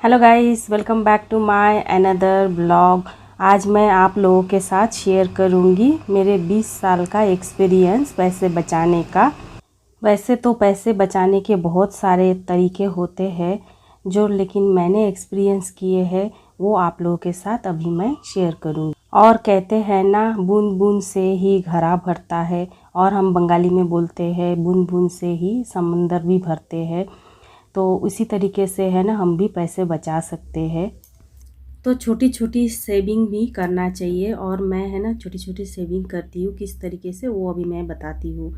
Hello guys, welcome back to my another blog. आज मैं आप लोगों के साथ शेयर करूंगी मेरे 20 साल का एक्सपीरियंस पैसे बचाने का। वैसे तो पैसे बचाने के बहुत सारे तरीके होते हैं जो लेकिन मैंने एक्सपीरियंस किए हैं वो आप लोगों के साथ अभी मैं शेयर करूंगी। और कहते हैं ना, बूंद बूंद से ही घड़ा भरता है, और हम बंगाली में बोलते हैं बूंद बूंद से ही समंदर भी भरते हैं। तो उसी तरीके से है ना, हम भी पैसे बचा सकते हैं। तो छोटी छोटी सेविंग भी करना चाहिए, और मैं है ना छोटी छोटी सेविंग करती हूँ। किस तरीके से वो अभी मैं बताती हूँ।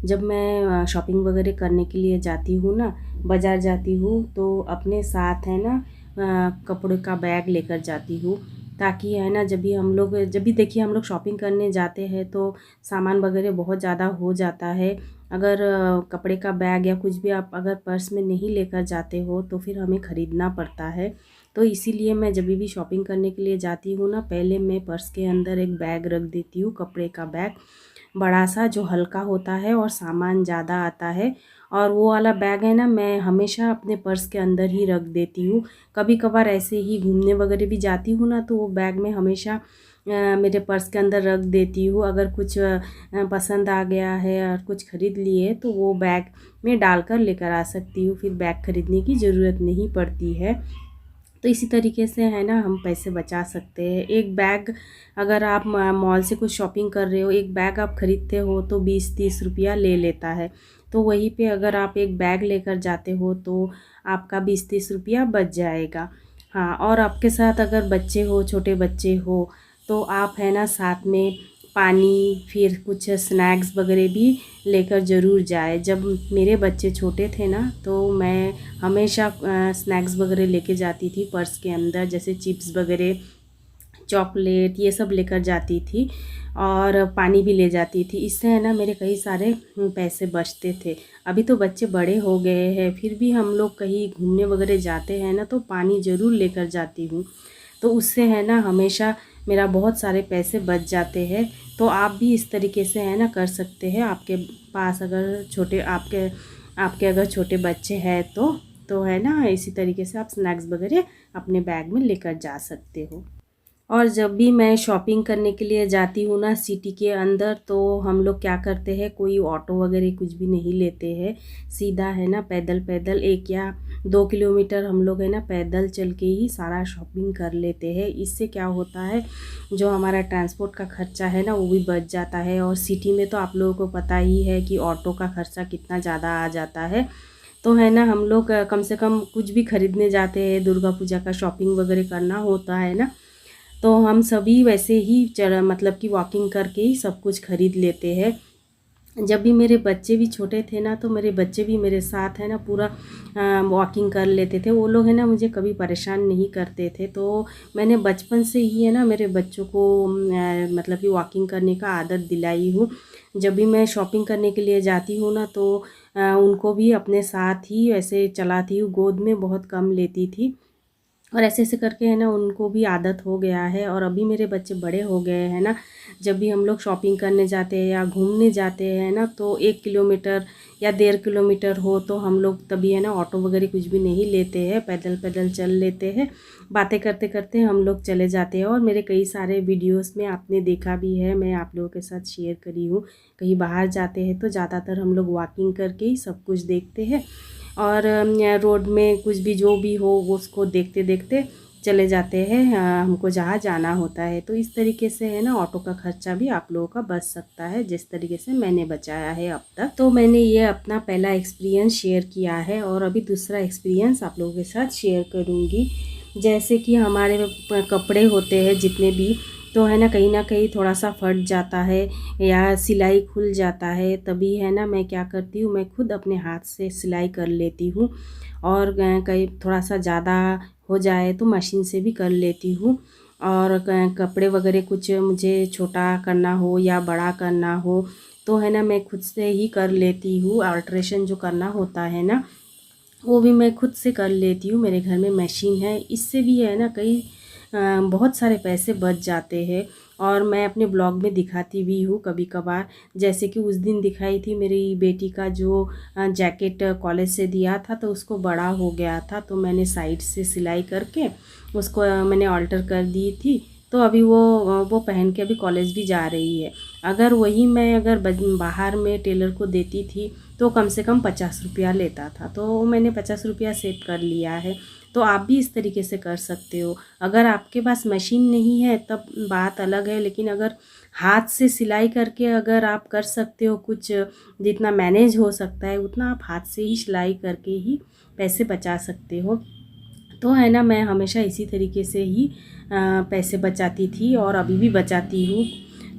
जब मैं शॉपिंग वगैरह करने के लिए जाती हूँ ना, बाज़ार जाती हूँ, तो अपने साथ है ना कपड़े का बैग लेकर जाती हूँ। ताकि है ना, जब भी देखिए हम लोग शॉपिंग करने जाते हैं तो सामान वगैरह बहुत ज़्यादा हो जाता है। अगर कपड़े का बैग या कुछ भी आप अगर पर्स में नहीं लेकर जाते हो तो फिर हमें ख़रीदना पड़ता है। तो इसीलिए मैं जब भी शॉपिंग करने के लिए जाती हूँ ना, पहले मैं पर्स के अंदर एक बैग रख देती हूँ, कपड़े का बैग, बड़ा सा जो हल्का होता है और सामान ज़्यादा आता है। और वो वाला बैग है ना, मैं हमेशा अपने पर्स के अंदर ही रख देती हूँ। कभी कभार ऐसे ही घूमने वगैरह भी जाती हूँ ना, तो वो बैग में हमेशा मेरे पर्स के अंदर रख देती हूँ। अगर कुछ पसंद आ गया है और कुछ ख़रीद लिए तो वो बैग में डालकर लेकर आ सकती हूँ, फिर बैग ख़रीदने की ज़रूरत नहीं पड़ती है। तो इसी तरीके से है ना हम पैसे बचा सकते हैं। एक बैग, अगर आप मॉल से कुछ शॉपिंग कर रहे हो, एक बैग आप ख़रीदते हो तो 20-30 रुपया ले लेता है। तो वहीं पे अगर आप एक बैग लेकर जाते हो तो आपका 20-30 रुपया बच जाएगा। हाँ, और आपके साथ अगर बच्चे हो, छोटे बच्चे हो, तो आप है ना साथ में पानी, फिर कुछ स्नैक्स वगैरह भी लेकर ज़रूर जाए। जब मेरे बच्चे छोटे थे ना, तो मैं हमेशा स्नैक्स वगैरह लेके जाती थी पर्स के अंदर, जैसे चिप्स वगैरह, चॉकलेट, ये सब लेकर जाती थी। और पानी भी ले जाती थी। इससे है ना मेरे कई सारे पैसे बचते थे। अभी तो बच्चे बड़े हो गए हैं, फिर भी हम लोग कहीं घूमने वगैरह जाते हैं ना, तो पानी ज़रूर लेकर जाती हूँ। तो उससे है ना हमेशा मेरा बहुत सारे पैसे बच जाते हैं। तो आप भी इस तरीके से है ना कर सकते हैं। आपके पास अगर छोटे आपके आपके अगर छोटे बच्चे हैं तो है ना इसी तरीके से आप स्नैक्स वगैरह अपने बैग में लेकर जा सकते हो। और जब भी मैं शॉपिंग करने के लिए जाती हूँ ना सिटी के अंदर, तो हम लोग क्या करते हैं, कोई ऑटो वगैरह कुछ भी नहीं लेते हैं। सीधा है ना पैदल पैदल 1 या 2 किलोमीटर हम लोग है ना पैदल चल के ही सारा शॉपिंग कर लेते हैं। इससे क्या होता है, जो हमारा ट्रांसपोर्ट का खर्चा है ना वो भी बच जाता है। और सिटी में तो आप लोगों को पता ही है कि ऑटो का खर्चा कितना ज़्यादा आ जाता है। तो है ना हम लोग कम से कम कुछ भी खरीदने जाते हैं, दुर्गा पूजा का शॉपिंग वगैरह करना होता है ना, तो हम सभी वैसे ही मतलब कि वॉकिंग करके ही सब कुछ खरीद लेते हैं। जब भी मेरे बच्चे भी छोटे थे ना, तो मेरे बच्चे भी मेरे साथ है ना पूरा वॉकिंग कर लेते थे। वो लोग है ना मुझे कभी परेशान नहीं करते थे। तो मैंने बचपन से ही है ना मेरे बच्चों को मतलब कि वॉकिंग करने का आदत दिलाई हूँ। जब भी मैं शॉपिंग करने के लिए जाती हूँ ना, तो उनको भी अपने साथ ही ऐसे चलाती हूँ, गोद में बहुत कम लेती थी। और ऐसे ऐसे करके है ना उनको भी आदत हो गया है। और अभी मेरे बच्चे बड़े हो गए हैं ना, जब भी हम लोग शॉपिंग करने जाते हैं या घूमने जाते हैं ना, तो 1 किलोमीटर या 1.5 किलोमीटर हो तो हम लोग तभी है ना ऑटो वगैरह कुछ भी नहीं लेते हैं, पैदल पैदल चल लेते हैं। बातें करते करते हम लोग चले जाते हैं। और मेरे कई सारे वीडियोस में आपने देखा भी है, मैं आप लोगों के साथ शेयर करी हूँ। कहीं बाहर जाते हैं तो ज़्यादातर हम लोग वॉकिंग करके ही सब कुछ देखते हैं। और रोड में कुछ भी जो भी हो वो उसको देखते देखते चले जाते हैं, हमको जहाँ जाना होता है। तो इस तरीके से है ना ऑटो का खर्चा भी आप लोगों का बच सकता है, जिस तरीके से मैंने बचाया है अब तक। तो मैंने ये अपना पहला एक्सपीरियंस शेयर किया है, और अभी दूसरा एक्सपीरियंस आप लोगों के साथ शेयर करूँगी। जैसे कि हमारे कपड़े होते हैं जितने भी, तो है ना कहीं थोड़ा सा फट जाता है या सिलाई खुल जाता है, तभी है ना मैं क्या करती हूँ, मैं खुद अपने हाथ से सिलाई कर लेती हूँ। और कहीं थोड़ा सा ज़्यादा हो जाए तो मशीन से भी कर लेती हूँ। और कपड़े वगैरह कुछ मुझे छोटा करना हो या बड़ा करना हो, तो है ना मैं खुद से ही कर लेती हूँ। अल्ट्रेशन जो करना होता है ना, वो भी मैं खुद से कर लेती हूँ। मेरे घर में मशीन है, इससे भी है ना कई बहुत सारे पैसे बच जाते हैं। और मैं अपने ब्लॉग में दिखाती भी हूँ कभी कभार, जैसे कि उस दिन दिखाई थी मेरी बेटी का जो जैकेट कॉलेज से दिया था तो उसको बड़ा हो गया था, तो मैंने साइड से सिलाई करके उसको मैंने ऑल्टर कर दी थी। तो अभी वो पहन के अभी कॉलेज भी जा रही है। अगर वही मैं अगर बाहर में टेलर को देती थी तो कम से कम 50 रुपया लेता था, तो मैंने 50 रुपया सेव कर लिया है। तो आप भी इस तरीके से कर सकते हो। अगर आपके पास मशीन नहीं है तब बात अलग है, लेकिन अगर हाथ से सिलाई करके अगर आप कर सकते हो, कुछ जितना मैनेज हो सकता है उतना आप हाथ से ही सिलाई करके ही पैसे बचा सकते हो। तो है ना, मैं हमेशा इसी तरीके से ही पैसे बचाती थी और अभी भी बचाती हूँ।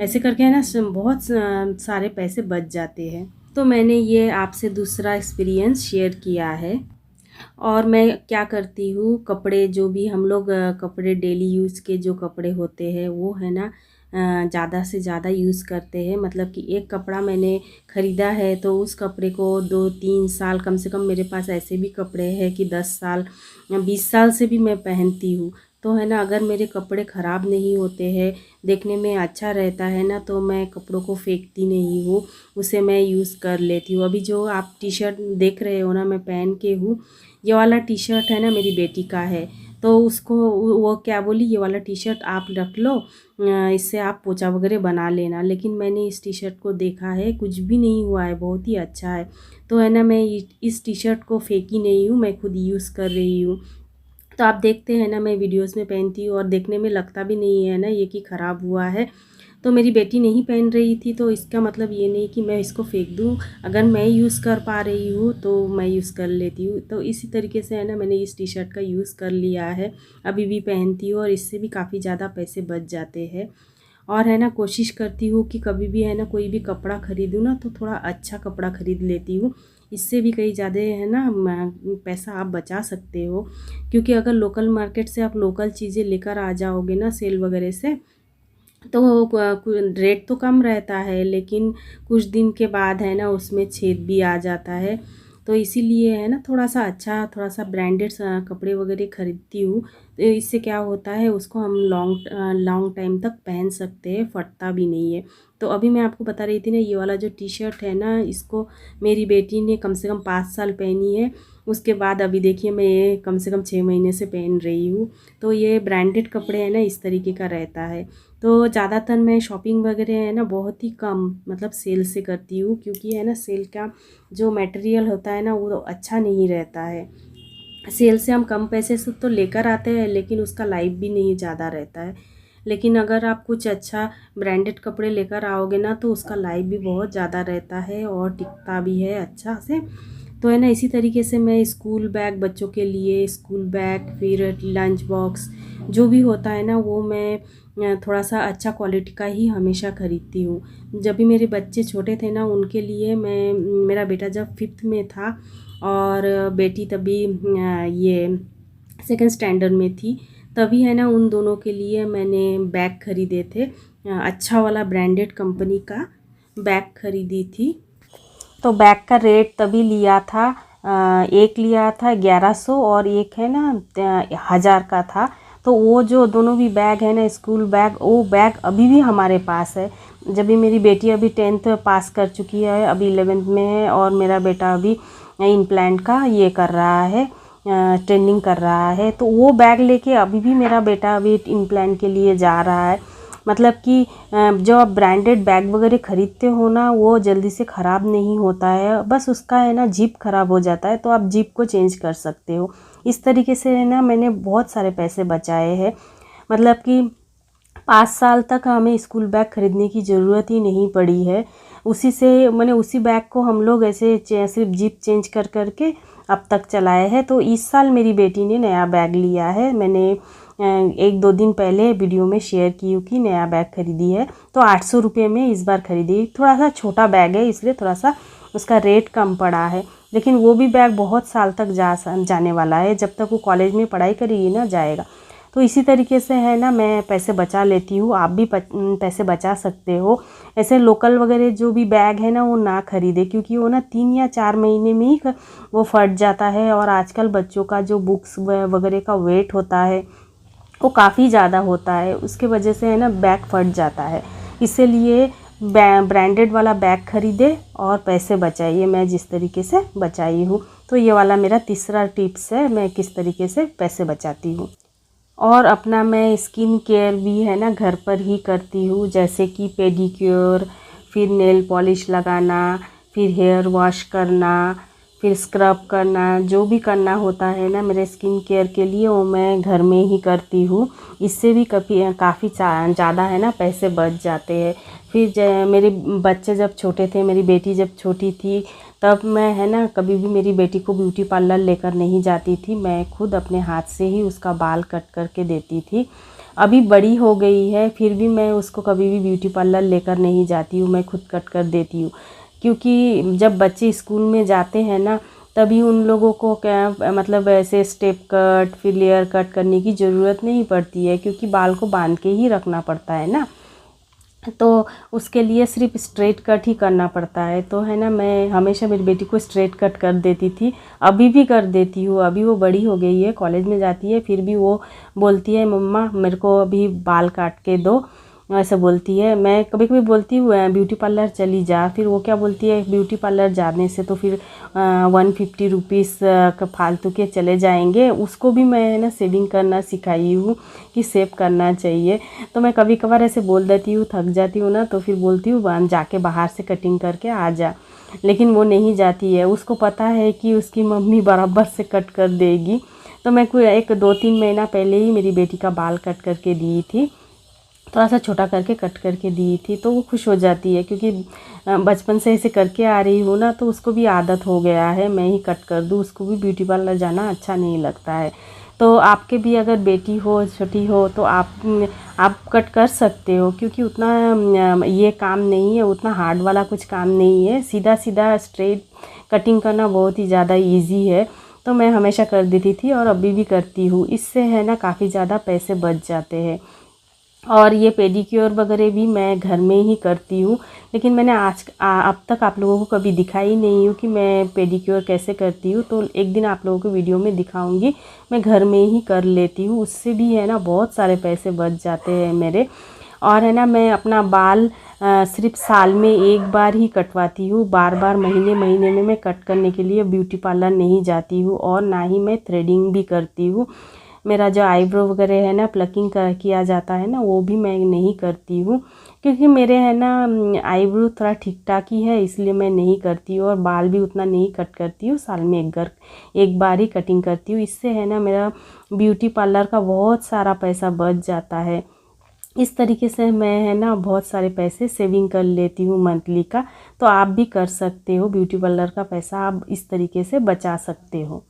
ऐसे करके है ना बहुत सारे पैसे बच जाते हैं। तो मैंने ये आपसे दूसरा एक्सपीरियंस शेयर किया है। और मैं क्या करती हूँ, कपड़े जो भी हम लोग कपड़े डेली यूज़ के जो कपड़े होते हैं वो है ना ज़्यादा से ज़्यादा यूज़ करते हैं। मतलब कि एक कपड़ा मैंने ख़रीदा है तो उस कपड़े को 2-3 साल, कम से कम मेरे पास ऐसे भी कपड़े हैं कि 10 साल 20 साल से भी मैं पहनती हूँ। तो है ना, अगर मेरे कपड़े ख़राब नहीं होते हैं, देखने में अच्छा रहता है ना, तो मैं कपड़ों को फेंकती नहीं हूँ, उसे मैं यूज़ कर लेती हूँ। अभी जो आप टी शर्ट देख रहे हो ना मैं पहन के हूँ, ये वाला टी शर्ट है ना मेरी बेटी का है। तो उसको वो क्या बोली, ये वाला टी शर्ट आप रख लो, इससे आप पोछा वगैरह बना लेना। लेकिन मैंने इस टी शर्ट को देखा है, कुछ भी नहीं हुआ है, बहुत ही अच्छा है। तो है ना, मैं इस टी शर्ट को फेंकी नहीं हूँ, मैं खुद यूज़ कर रही हूँ। तो आप देखते हैं ना मैं वीडियोस में पहनती हूँ और देखने में लगता भी नहीं है ना ये कि ख़राब हुआ है। तो मेरी बेटी नहीं पहन रही थी तो इसका मतलब ये नहीं कि मैं इसको फेंक दूँ। अगर मैं यूज़ कर पा रही हूँ तो मैं यूज़ कर लेती हूँ। तो इसी तरीके से है ना मैंने इस टी शर्ट का यूज़ कर लिया है, अभी भी पहनती हूँ और इससे भी काफ़ी ज़्यादा पैसे बच जाते हैं। और है ना, कोशिश करती हूँ कि कभी भी है ना कोई भी कपड़ा ख़रीदूँ ना तो थोड़ा अच्छा कपड़ा ख़रीद लेती हूँ। इससे भी कई ज़्यादा है ना पैसा आप बचा सकते हो। क्योंकि अगर लोकल मार्केट से आप लोकल चीज़ें लेकर आ जाओगे ना सेल वगैरह से, तो रेट तो कम रहता है, लेकिन कुछ दिन के बाद है ना उसमें छेद भी आ जाता है। तो इसीलिए है ना थोड़ा सा अच्छा, थोड़ा सा ब्रांडेड कपड़े वगैरह ख़रीदती हूँ। तो इससे क्या होता है, उसको हम लॉन्ग टाइम तक पहन सकते हैं, फटता भी नहीं है। तो अभी मैं आपको बता रही थी ना, ये वाला जो टी शर्ट है ना, इसको मेरी बेटी ने कम से कम 5 साल पहनी है। उसके बाद अभी देखिए मैं ये कम से कम 6 महीने से पहन रही हूँ। तो ये ब्रांडेड कपड़े हैं ना इस तरीके का रहता है। तो ज़्यादातर मैं शॉपिंग वगैरह है ना बहुत ही कम, मतलब सेल से करती हूँ, क्योंकि है ना सेल का जो मटेरियल होता है ना वो अच्छा नहीं रहता है। सेल से हम कम पैसे से तो लेकर आते हैं, लेकिन उसका लाइफ भी नहीं ज़्यादा रहता है। लेकिन अगर आप कुछ अच्छा ब्रांडेड कपड़े लेकर आओगे ना तो उसका लाइफ भी बहुत ज़्यादा रहता है और टिकता भी है अच्छा से। तो है ना, इसी तरीके से मैं स्कूल बैग, बच्चों के लिए स्कूल बैग, फिर लंच बॉक्स जो भी होता है ना वो मैं थोड़ा सा अच्छा क्वालिटी का ही हमेशा ख़रीदती हूँ। जब भी मेरे बच्चे छोटे थे ना उनके लिए मैं, मेरा बेटा जब 5th में था और बेटी तभी ये सेकंड स्टैंडर्ड में थी, तभी है ना उन दोनों के लिए मैंने बैग ख़रीदे थे। अच्छा वाला ब्रांडेड कंपनी का बैग ख़रीदी थी। तो बैग का रेट तभी लिया था, एक लिया था 1100 और एक है ना 1000 का था। तो वो जो दोनों भी बैग है ना स्कूल बैग, वो बैग अभी भी हमारे पास है। जब भी मेरी बेटी अभी 10th पास कर चुकी है, अभी 11th में है, और मेरा बेटा अभी इम्प्लांट का ये कर रहा है, ट्रेनिंग कर रहा है। तो वो बैग लेके अभी भी मेरा बेटा अभी इम्प्लांट के लिए जा रहा है। मतलब कि जो आप ब्रांडेड बैग वगैरह ख़रीदते हो ना वो जल्दी से ख़राब नहीं होता है, बस उसका है ना जिप ख़राब हो जाता है तो आप जिप को चेंज कर सकते हो। इस तरीके से है ना मैंने बहुत सारे पैसे बचाए हैं। मतलब कि 5 साल तक हमें स्कूल बैग ख़रीदने की ज़रूरत ही नहीं पड़ी है। उसी से मैंने उसी बैग को हम लोग ऐसे सिर्फ जिप चेंज कर करके अब तक चलाए हैं। तो इस साल मेरी बेटी ने नया बैग लिया है, मैंने 1-2 दिन पहले वीडियो में शेयर की हूँ कि नया बैग ख़रीदी है। तो 800 रुपये में इस बार ख़रीदी। थोड़ा सा छोटा बैग है इसलिए थोड़ा सा उसका रेट कम पड़ा है, लेकिन वो भी बैग बहुत साल तक जाने वाला है, जब तक वो कॉलेज में पढ़ाई करेगी ना जाएगा। तो इसी तरीके से है ना मैं पैसे बचा लेती हूँ, आप भी पैसे बचा सकते हो। ऐसे लोकल वगैरह जो भी बैग है ना वो ना ख़रीदे, क्योंकि वो ना 3 या 4 महीने में ही वो फट जाता है। और आजकल बच्चों का जो बुक्स वगैरह का वेट होता है वो काफ़ी ज़्यादा होता है, उसके वजह से है ना बैग फट जाता है। इसीलिए ब्रांडेड वाला बैग ख़रीदे और पैसे बचाइए, मैं जिस तरीके से बचाई हूँ। तो ये वाला मेरा तीसरा टिप्स है, मैं किस तरीके से पैसे बचाती हूँ। और अपना मैं स्किन केयर भी है ना घर पर ही करती हूँ, जैसे कि पेडिक्योर, फिर नेल पॉलिश लगाना, फिर हेयर वॉश करना, फिर स्क्रब करना, जो भी करना होता है ना मेरे स्किन केयर के लिए वो मैं घर में ही करती हूँ। इससे भी काफ़ी ज़्यादा है ना पैसे बच जाते हैं। फिर मेरे बच्चे जब छोटे थे, मेरी बेटी जब छोटी थी, तब मैं है ना कभी भी मेरी बेटी को ब्यूटी पार्लर लेकर नहीं जाती थी, मैं खुद अपने हाथ से ही उसका बाल कट करके देती थी। अभी बड़ी हो गई है फिर भी मैं उसको कभी भी ब्यूटी पार्लर लेकर नहीं जाती हूँ, मैं खुद कट कर देती हूँ। क्योंकि जब बच्चे स्कूल में जाते हैं ना तभी उन लोगों को क्या मतलब ऐसे स्टेप कट फिर लेयर कट करने की ज़रूरत नहीं पड़ती है, क्योंकि बाल को बांध के ही रखना पड़ता है ना, तो उसके लिए सिर्फ स्ट्रेट कट ही करना पड़ता है। तो है ना मैं हमेशा मेरी बेटी को स्ट्रेट कट कर देती थी, अभी भी कर देती हूँ। अभी वो बड़ी हो गई है, कॉलेज में जाती है, फिर भी वो बोलती है मम्मा मेरे को अभी बाल काट के दो, ऐसा बोलती है। मैं कभी कभी बोलती हूँ ब्यूटी पार्लर चली जा, फिर वो क्या बोलती है ब्यूटी पार्लर जाने से तो फिर 150 रुपीज़ का फालतू के चले जाएंगे। उसको भी मैं है ना सेविंग करना सिखाई हूँ कि सेव करना चाहिए। तो मैं कभी कभार ऐसे बोल देती हूँ, थक जाती हूँ ना तो फिर बोलती हूँ जाके बाहर से कटिंग करके आ जा, लेकिन वो नहीं जाती है, उसको पता है कि उसकी मम्मी बराबर से कट कर देगी। तो मैं कोई 1-2-3 महीना पहले ही मेरी बेटी का बाल कट करके दी थी, थोड़ा सा छोटा करके कट करके दी थी, तो वो खुश हो जाती है क्योंकि बचपन से ऐसे करके आ रही हूँ ना, तो उसको भी आदत हो गया है मैं ही कट कर दूँ, उसको भी ब्यूटी पार्लर जाना अच्छा नहीं लगता है। तो आपके भी अगर बेटी हो छोटी हो तो आप कट कर सकते हो, क्योंकि उतना ये काम नहीं है, उतना हार्ड वाला कुछ काम नहीं है, सीधा सीधा स्ट्रेट कटिंग करना बहुत ही ज़्यादा इजी है। तो मैं हमेशा कर देती थी और अभी भी करती हूँ, इससे है ना काफ़ी ज़्यादा पैसे बच जाते हैं। और ये पेडिक्योर वगैरह भी मैं घर में ही करती हूँ, लेकिन मैंने अब तक आप लोगों को कभी दिखाई नहीं हूँ कि मैं पेडिक्योर कैसे करती हूँ। तो एक दिन आप लोगों को वीडियो में दिखाऊंगी, मैं घर में ही कर लेती हूँ, उससे भी है ना बहुत सारे पैसे बच जाते हैं मेरे। और है ना मैं अपना बाल सिर्फ साल में एक बार ही कटवाती हूँ, बार बार महीने महीने में मैं कट करने के लिए ब्यूटी पार्लर नहीं जाती हूँ, और ना ही मैं थ्रेडिंग भी करती हूँ। मेरा जो आईब्रो वगैरह है ना प्लकिंग किया जाता है ना, वो भी मैं नहीं करती हूँ, क्योंकि मेरे है ना आईब्रो थोड़ा ठीक ठाक ही है, इसलिए मैं नहीं करती हूँ। और बाल भी उतना नहीं कट करती हूँ, साल में एक बार ही कटिंग करती हूँ। इससे है ना मेरा ब्यूटी पार्लर का बहुत सारा पैसा बच जाता है। इस तरीके से मैं है ना बहुत सारे पैसे सेविंग कर लेती हूँ मंथली का। तो आप भी कर सकते हो, ब्यूटी पार्लर का पैसा आप इस तरीके से बचा सकते हो।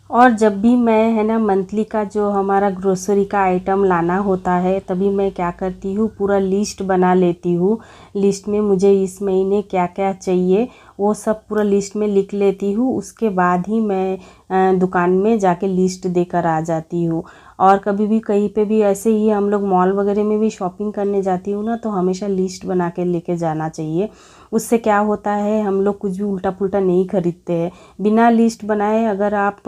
और जब भी मैं है ना मंथली का जो हमारा ग्रोसरी का आइटम लाना होता है, तभी मैं क्या करती हूँ पूरा लिस्ट बना लेती हूँ। लिस्ट में मुझे इस महीने क्या क्या चाहिए वो सब पूरा लिस्ट में लिख लेती हूँ, उसके बाद ही मैं दुकान में जाके लिस्ट देकर आ जाती हूँ। और कभी भी कहीं पे भी ऐसे ही हम लोग मॉल वगैरह में भी शॉपिंग करने जाती हूँ ना, तो हमेशा लिस्ट बना के लेके जाना चाहिए। उससे क्या होता है हम लोग कुछ भी उल्टा पुल्टा नहीं खरीदते हैं। बिना लिस्ट बनाए अगर आप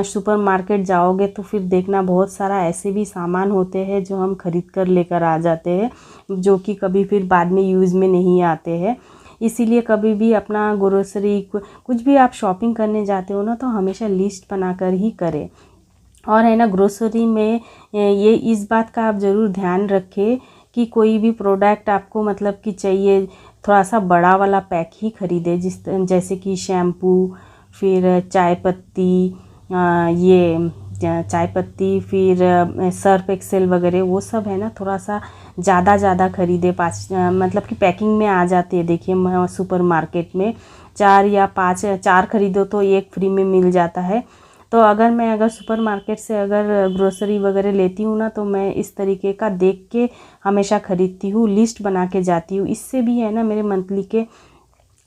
सुपर मार्केट जाओगे तो फिर देखना बहुत सारा ऐसे भी सामान होते हैं जो हम खरीद कर लेकर आ जाते हैं, जो कि कभी फिर बाद में यूज़ में नहीं आते हैं। इसीलिए कभी भी अपना ग्रोसरी कुछ भी आप शॉपिंग करने जाते हो ना, तो हमेशा लिस्ट बनाकर ही करें। और है ना ग्रोसरी में ये इस बात का आप ज़रूर ध्यान रखें कि कोई भी प्रोडक्ट आपको मतलब कि चाहिए थोड़ा सा बड़ा वाला पैक ही ख़रीदे, जैसे कि शैम्पू, फिर चाय पत्ती, चाय पत्ती, फिर सर्फ एक्सेल वगैरह, वो सब है ना थोड़ा सा ज़्यादा ख़रीदे। मतलब कि पैकिंग में आ जाते हैं, देखिए सुपर मार्केट में 4 या 5 4 खरीदो तो 1 फ्री में मिल जाता है। तो अगर सुपर मार्केट से अगर ग्रोसरी वगैरह लेती हूँ ना, तो मैं इस तरीके का देख के हमेशा ख़रीदती हूँ, लिस्ट बना के जाती हूँ। इससे भी है ना मेरे मंथली के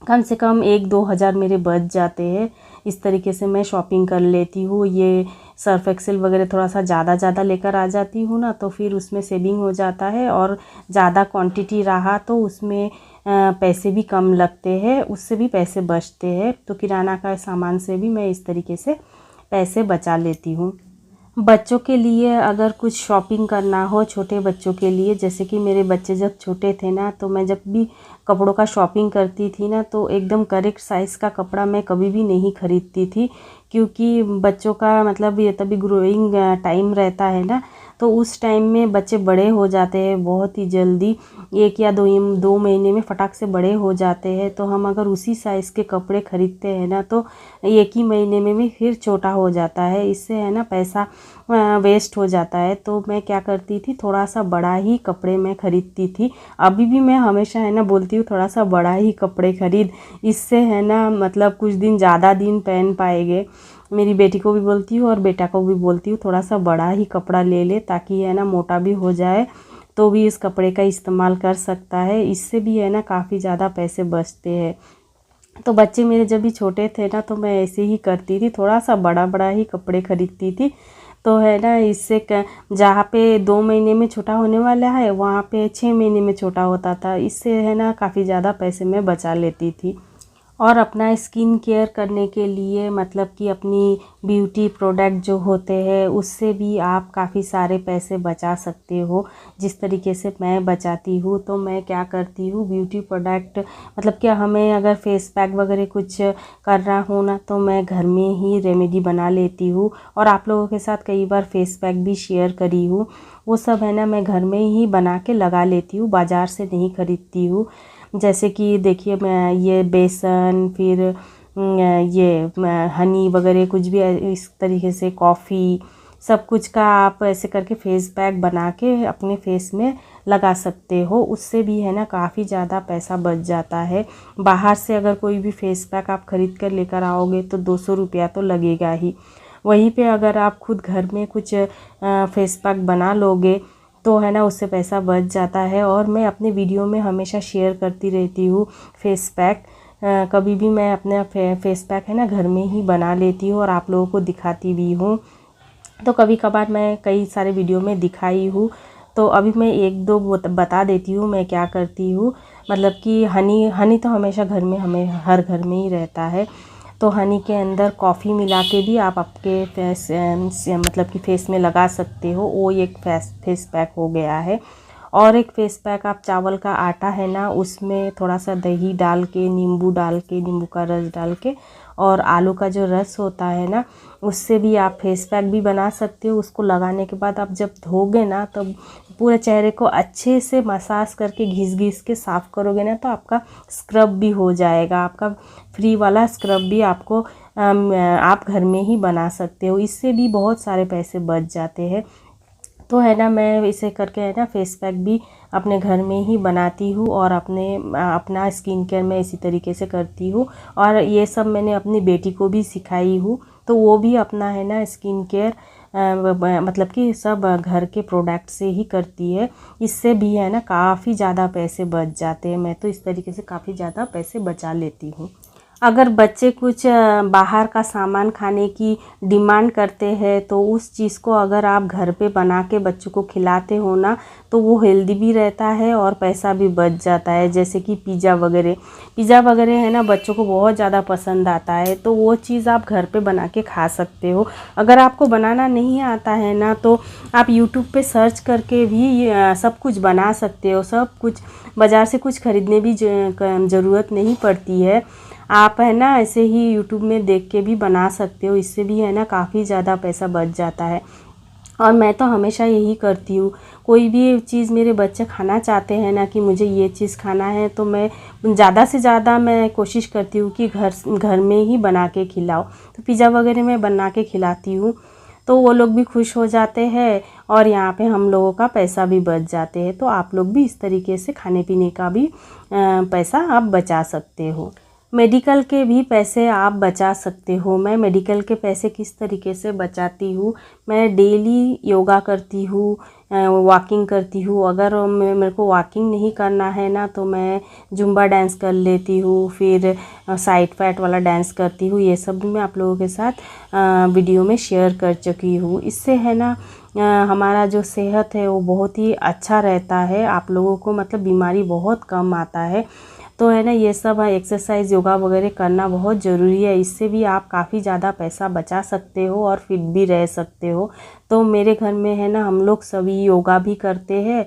कम से कम 1-2 हज़ार मेरे बच जाते हैं। इस तरीके से मैं शॉपिंग कर लेती हूँ। ये सर्फ एक्सेल वगैरह थोड़ा सा ज़्यादा लेकर आ जाती हूँ ना, तो फिर उसमें सेविंग हो जाता है, और ज़्यादा क्वांटिटी रहा तो उसमें पैसे भी कम लगते हैं, उससे भी पैसे बचते हैं। तो किराना का सामान से भी मैं इस तरीके से पैसे बचा लेती हूँ। बच्चों के लिए अगर कुछ शॉपिंग करना हो, छोटे बच्चों के लिए, जैसे कि मेरे बच्चे जब छोटे थे ना, तो मैं जब भी कपड़ों का शॉपिंग करती थी ना, तो एकदम करेक्ट साइज़ का कपड़ा मैं कभी भी नहीं खरीदती थी, क्योंकि बच्चों का मतलब ये तभी ग्रोइंग टाइम रहता है ना, तो उस टाइम में बच्चे बड़े हो जाते हैं बहुत ही जल्दी, 1 या 2 महीने में फटाक से बड़े हो जाते हैं। तो हम अगर उसी साइज़ के कपड़े ख़रीदते हैं ना, तो 1 ही महीने में भी फिर छोटा हो जाता है, इससे है ना पैसा वेस्ट हो जाता है। तो मैं क्या करती थी, थोड़ा सा बड़ा ही कपड़े मैं ख़रीदती थी। अभी भी मैं हमेशा है ना बोलती हूँ थोड़ा सा बड़ा ही कपड़े ख़रीद, इससे है ना मतलब कुछ दिन ज़्यादा दिन पहन पाएंगे। मेरी बेटी को भी बोलती हूँ और बेटा को भी बोलती हूँ थोड़ा सा बड़ा ही कपड़ा ले ले, ताकि है ना मोटा भी हो जाए तो भी इस कपड़े का इस्तेमाल कर सकता है, इससे भी है ना काफ़ी ज़्यादा पैसे बचते हैं। तो बच्चे मेरे जब भी छोटे थे ना, तो मैं ऐसे ही करती थी, थोड़ा सा बड़ा बड़ा ही कपड़े खरीदती थी। तो है ना इससे जहाँ पे 2 महीने में छोटा होने वाला है, वहाँ पे 6 महीने में छोटा होता था, इससे है ना काफ़ी ज़्यादा पैसे मैं बचा लेती थी। और अपना स्किन केयर करने के लिए मतलब कि अपनी ब्यूटी प्रोडक्ट जो होते हैं, उससे भी आप काफ़ी सारे पैसे बचा सकते हो, जिस तरीके से मैं बचाती हूँ। तो मैं क्या करती हूँ, ब्यूटी प्रोडक्ट मतलब क्या हमें अगर फेस पैक वगैरह कुछ करना हो ना, तो मैं घर में ही रेमेडी बना लेती हूँ। और आप लोगों के साथ कई बार फेस पैक भी शेयर करी हूँ, वो सब है ना मैं घर में ही बना के लगा लेती हूँ, बाज़ार से नहीं खरीदती हूँ। जैसे कि देखिए मैं ये बेसन, फिर ये हनी वगैरह कुछ भी इस तरीके से, कॉफ़ी, सब कुछ का आप ऐसे करके फेस पैक बना के अपने फेस में लगा सकते हो, उससे भी है ना काफ़ी ज़्यादा पैसा बच जाता है। बाहर से अगर कोई भी फेस पैक आप ख़रीद कर लेकर आओगे तो 200 रुपया तो लगेगा ही। वहीं पे अगर आप खुद घर में कुछ फेस पैक बना लोगे तो है ना उससे पैसा बच जाता है। और मैं अपने वीडियो में हमेशा शेयर करती रहती हूँ फेस पैक, कभी भी मैं अपना फेस पैक है ना घर में ही बना लेती हूँ और आप लोगों को दिखाती भी हूँ। तो कभी कभार मैं कई सारे वीडियो में दिखाई हूँ, तो अभी मैं 1-2 बता देती हूँ मैं क्या करती हूँ। मतलब कि हनी तो हमेशा घर में, हमें हर घर में ही रहता है। तो हनी के अंदर कॉफ़ी मिला के भी आप आपके फेस मतलब कि फेस में लगा सकते हो, वो एक फेस पैक हो गया है। और एक फेस पैक आप चावल का आटा है ना, उसमें थोड़ा सा दही डाल के, नींबू डाल के, नींबू का रस डाल के, और आलू का जो रस होता है ना, उससे भी आप फेस पैक भी बना सकते हो। उसको लगाने के बाद आप जब धोगे ना, तो पूरे चेहरे को अच्छे से मसाज करके घिस घिस के साफ़ करोगे ना, तो आपका स्क्रब भी हो जाएगा। आपका फ्री वाला स्क्रब भी आपको आप घर में ही बना सकते हो, इससे भी बहुत सारे पैसे बच जाते हैं। तो है ना मैं इसे करके है ना फेस पैक भी अपने घर में ही बनाती हूँ, और अपना स्किन केयर मैं इसी तरीके से करती हूँ। और ये सब मैंने अपनी बेटी को भी सिखाई हूँ, तो वो भी अपना है ना स्किन केयर मतलब कि सब घर के प्रोडक्ट से ही करती है। इससे भी है ना काफ़ी ज़्यादा पैसे बच जाते हैं। मैं तो इस तरीके से काफ़ी ज़्यादा पैसे बचा लेती हूँ। अगर बच्चे कुछ बाहर का सामान खाने की डिमांड करते हैं, तो उस चीज़ को अगर आप घर पे बना के बच्चों को खिलाते हो ना, तो वो हेल्दी भी रहता है और पैसा भी बच जाता है। जैसे कि पिज़्ज़ा वगैरह है ना बच्चों को बहुत ज़्यादा पसंद आता है, तो वो चीज़ आप घर पे बना के खा सकते हो। अगर आपको बनाना नहीं आता है ना, तो आप यूट्यूब पे सर्च करके भी सब कुछ बना सकते हो। सब कुछ बाज़ार से कुछ ख़रीदने भी ज़रूरत नहीं पड़ती है। आप है ना ऐसे ही यूट्यूब में देख के भी बना सकते हो, इससे भी है ना काफ़ी ज़्यादा पैसा बच जाता है। और मैं तो हमेशा यही करती हूँ, कोई भी चीज़ मेरे बच्चे खाना चाहते हैं ना कि मुझे ये चीज़ खाना है, तो मैं ज़्यादा से ज़्यादा मैं कोशिश करती हूँ कि घर में ही बना के खिलाओ। तो पिज़्ज़ा वगैरह मैं बना के खिलाती हूँ, तो वो लोग भी खुश हो जाते हैं और यहाँ पे हम लोगों का पैसा भी बच जाते हैं। तो आप लोग भी इस तरीके से खाने पीने का भी पैसा आप बचा सकते हो। मेडिकल के भी पैसे आप बचा सकते हो। मैं मेडिकल के पैसे किस तरीके से बचाती हूँ, मैं डेली योगा करती हूँ, वॉकिंग करती हूँ। अगर मेरे को वॉकिंग नहीं करना है ना, तो मैं जुम्बा डांस कर लेती हूँ, फिर साइड फैट वाला डांस करती हूँ। ये सब भी मैं आप लोगों के साथ वीडियो में शेयर कर चुकी हूँ। इससे है ना हमारा जो सेहत है वो बहुत ही अच्छा रहता है। आप लोगों को मतलब बीमारी बहुत कम आता है। तो है ना, ये सब एक्सरसाइज योगा वगैरह करना बहुत ज़रूरी है। इससे भी आप काफ़ी ज़्यादा पैसा बचा सकते हो और फिट भी रह सकते हो। तो मेरे घर में है ना, हम लोग सभी योगा भी करते हैं,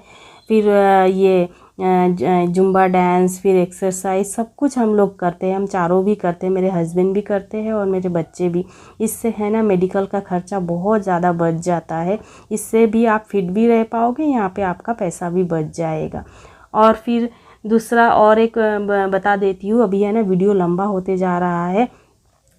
फिर ये जुम्बा डांस, फिर एक्सरसाइज, सब कुछ हम लोग करते हैं। हम चारों भी करते हैं, मेरे हस्बैंड भी करते हैं और मेरे बच्चे भी। इससे है ना, मेडिकल का खर्चा बहुत ज़्यादा बच जाता है। इससे भी आप फिट भी रह पाओगे, यहाँ पे आपका पैसा भी बच जाएगा। और फिर दूसरा और एक बता देती हूँ, अभी है ना वीडियो लंबा होते जा रहा है,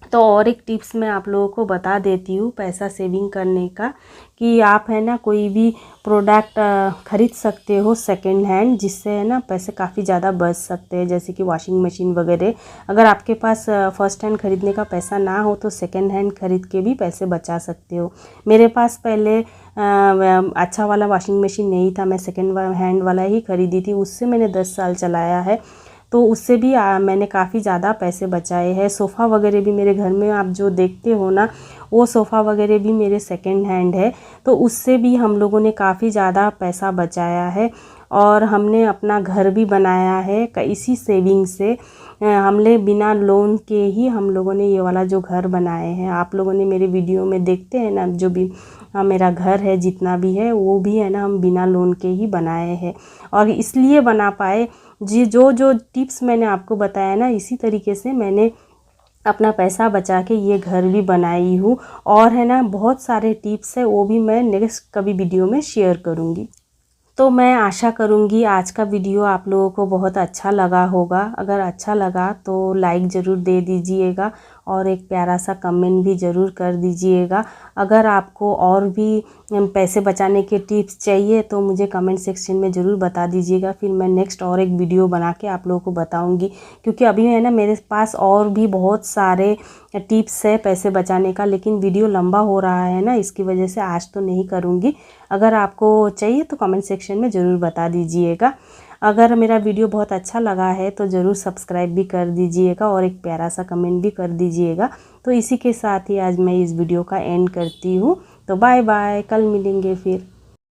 तो और एक टिप्स मैं आप लोगों को बता देती हूँ पैसा सेविंग करने का, कि आप है ना कोई भी प्रोडक्ट ख़रीद सकते हो सेकंड हैंड, जिससे है ना पैसे काफ़ी ज़्यादा बच सकते हैं। जैसे कि वॉशिंग मशीन वगैरह, अगर आपके पास फर्स्ट हैंड ख़रीदने का पैसा ना हो तो सेकंड हैंड ख़रीद के भी पैसे बचा सकते हो। मेरे पास पहले अच्छा वाला वॉशिंग मशीन नहीं था, मैं सेकंड हैंड वाला ही ख़रीदी थी, उससे मैंने 10 साल चलाया है, तो उससे भी मैंने काफ़ी ज़्यादा पैसे बचाए हैं। सोफ़ा वगैरह भी मेरे घर में आप जो देखते हो ना, वो सोफ़ा वगैरह भी मेरे सेकंड हैंड है, तो उससे भी हम लोगों ने काफ़ी ज़्यादा पैसा बचाया है। और हमने अपना घर भी बनाया है इसी सेविंग से। हमने बिना लोन के ही हम लोगों ने ये वाला जो घर बनाए हैं। आप लोगों ने मेरे वीडियो में देखते हैं ना, जो भी मेरा घर है जितना भी है, वो भी है ना हम बिना लोन के ही बनाए हैं। और इसलिए बना पाए, जी जो जो टिप्स मैंने आपको बताया ना, इसी तरीके से मैंने अपना पैसा बचा के ये घर भी बनाई हूँ। और है ना बहुत सारे टिप्स है, वो भी मैं नेक्स्ट कभी वीडियो में शेयर करूँगी। तो मैं आशा करूँगी आज का वीडियो आप लोगों को बहुत अच्छा लगा होगा। अगर अच्छा लगा तो लाइक ज़रूर दे दीजिएगा और एक प्यारा सा कमेंट भी ज़रूर कर दीजिएगा। अगर आपको और भी पैसे बचाने के टिप्स चाहिए तो मुझे कमेंट सेक्शन में ज़रूर बता दीजिएगा, फिर मैं नेक्स्ट और एक वीडियो बना के आप लोगों को बताऊंगी। क्योंकि अभी है ना मेरे पास और भी बहुत सारे टिप्स है पैसे बचाने का, लेकिन वीडियो लंबा हो रहा है ना, इसकी वजह से आज तो नहीं करूँगी। अगर आपको चाहिए तो कमेंट सेक्शन में ज़रूर बता दीजिएगा। अगर मेरा वीडियो बहुत अच्छा लगा है तो ज़रूर सब्सक्राइब भी कर दीजिएगा और एक प्यारा सा कमेंट भी कर दीजिएगा। तो इसी के साथ ही आज मैं इस वीडियो का एंड करती हूँ। तो बाय बाय, कल मिलेंगे फिर।